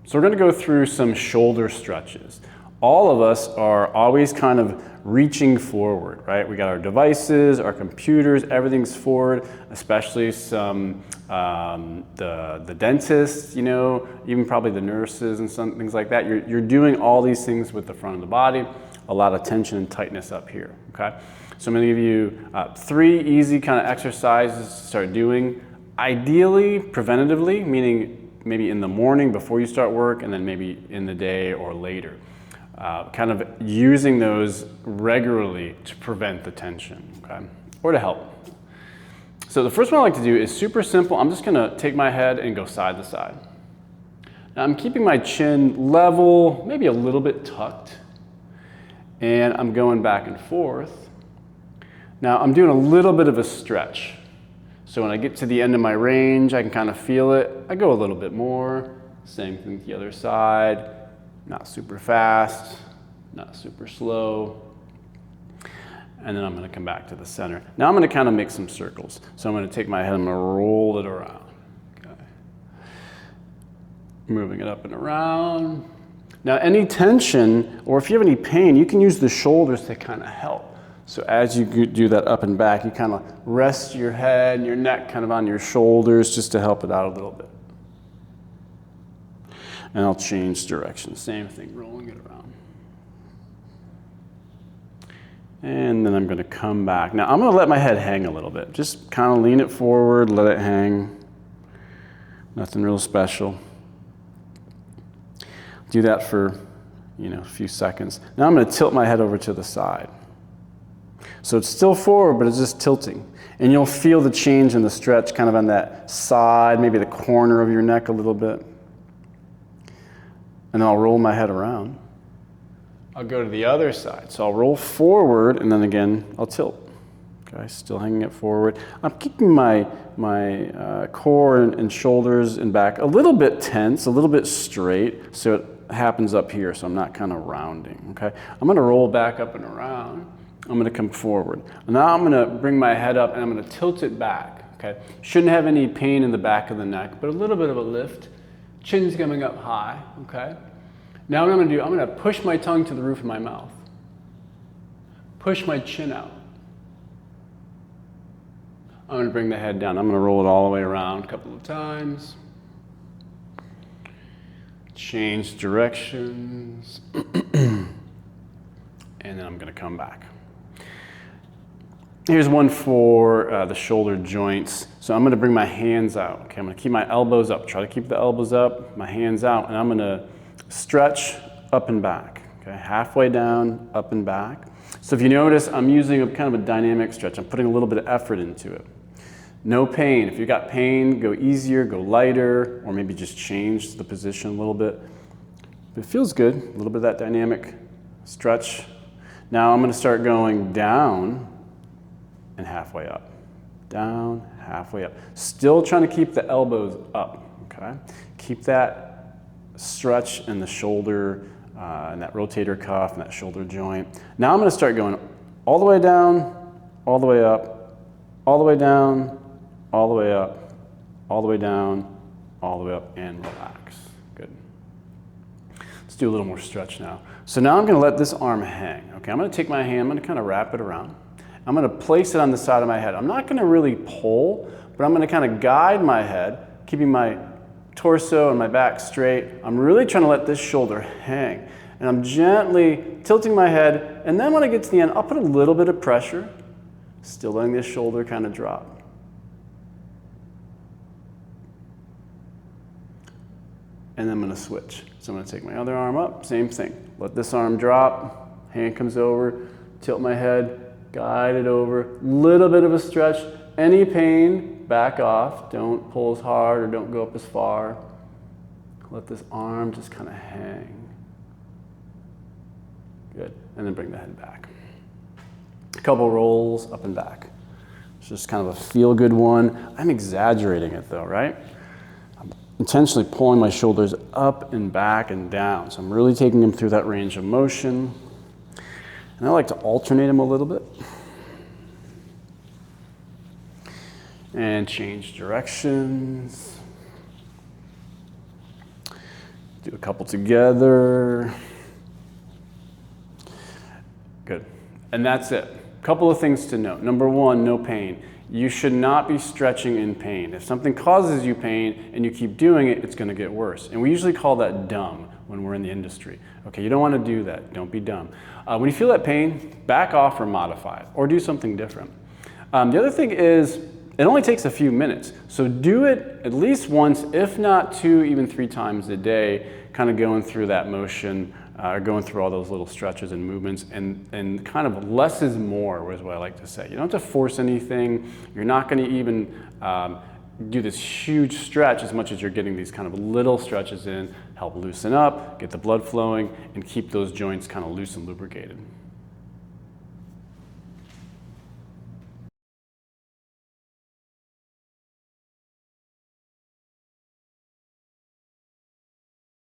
So we're going to go through some shoulder stretches. All of us are always kind of reaching forward, right? We got our devices, our computers, everything's forward, especially some the dentists, you know, even probably the nurses and some things like that. You're doing all these things with the front of the body, a lot of tension and tightness up here, okay? So I'm going to give you 3 easy kind of exercises to start doing, ideally preventatively, meaning maybe in the morning before you start work, and then maybe in the day or later. Kind of using those regularly to prevent the tension, okay? Or to help. So the first one I like to do is super simple. I'm just gonna take my head and go side to side. Now I'm keeping my chin level, maybe a little bit tucked, and I'm going back and forth. Now I'm doing a little bit of a stretch. So when I get to the end of my range, I can kind of feel it. I go a little bit more. Same thing with the other side. Not super fast, not super slow. And then I'm going to come back to the center. Now I'm going to kind of make some circles. So I'm going to take my head, I'm going to roll it around. Okay. Moving it up and around. Now any tension, or if you have any pain, you can use the shoulders to kind of help. So as you do that up and back, you kind of rest your head and your neck kind of on your shoulders just to help it out a little bit. And I'll change direction. Same thing, rolling it around. And then I'm going to come back. Now I'm going to let my head hang a little bit. Just kind of lean it forward, let it hang. Nothing real special. Do that for, you know, a few seconds. Now I'm going to tilt my head over to the side. So it's still forward, but it's just tilting. And you'll feel the change in the stretch kind of on that side, maybe the corner of your neck a little bit. And then I'll roll my head around. I'll go to the other side. So I'll roll forward, and then again, I'll tilt. Okay, still hanging it forward. I'm keeping my core and shoulders and back a little bit tense, a little bit straight, so it happens up here, so I'm not kind of rounding, okay? I'm gonna roll back up and around. I'm going to come forward. Now I'm going to bring my head up and I'm going to tilt it back, okay? Shouldn't have any pain in the back of the neck, but a little bit of a lift. Chin's coming up high, okay? Now what I'm going to do, I'm going to push my tongue to the roof of my mouth. Push my chin out. I'm going to bring the head down. I'm going to roll it all the way around a couple of times. Change directions. And then I'm going to come back. Here's one for the shoulder joints. So I'm going to bring my hands out. Okay, I'm going to keep my elbows up. Try to keep the elbows up, my hands out, and I'm going to stretch up and back. Okay, halfway down, up and back. So if you notice, I'm using a kind of a dynamic stretch. I'm putting a little bit of effort into it. No pain. If you got pain, go easier, go lighter, or maybe just change the position a little bit. But it feels good. A little bit of that dynamic stretch. Now I'm going to start going down and halfway up. Down, halfway up. Still trying to keep the elbows up, okay? Keep that stretch in the shoulder and that rotator cuff and that shoulder joint. Now I'm going to start going all the way down, all the way up, all the way down, all the way up, all the way down, all the way up, and relax. Good. Let's do a little more stretch now. So now I'm going to let this arm hang. Okay, I'm going to take my hand, I'm going to kind of wrap it around. I'm going to place it on the side of my head. I'm not going to really pull, but I'm going to kind of guide my head, keeping my torso and my back straight. I'm really trying to let this shoulder hang. And I'm gently tilting my head, and then when I get to the end, I'll put a little bit of pressure, still letting this shoulder kind of drop. And then I'm going to switch. So I'm going to take my other arm up, same thing. Let this arm drop, hand comes over, tilt my head, guide it over, little bit of a stretch. Any pain, back off. Don't pull as hard or don't go up as far. Let this arm just kind of hang. Good, and then bring the head back. A couple rolls up and back. It's just kind of a feel-good one. I'm exaggerating it though, right? I'm intentionally pulling my shoulders up and back and down. So I'm really taking them through that range of motion. And I like to alternate them a little bit. And change directions. Do a couple together. Good. And that's it. Couple of things to note. Number one, no pain. You should not be stretching in pain. If something causes you pain and you keep doing it, it's going to get worse. And we usually call that dumb when we're in the industry. Okay, you don't want to do that. Don't be dumb. When you feel that pain, back off or modify it, or do something different. The other thing is, it only takes a few minutes. So do it at least once, if not 2, even 3 times a day, kind of going through that motion, going through all those little stretches and movements, and kind of less is more is what I like to say. You don't have to force anything. You're not going to even do this huge stretch as much as you're getting these kind of little stretches in, help loosen up, get the blood flowing, and keep those joints kind of loose and lubricated.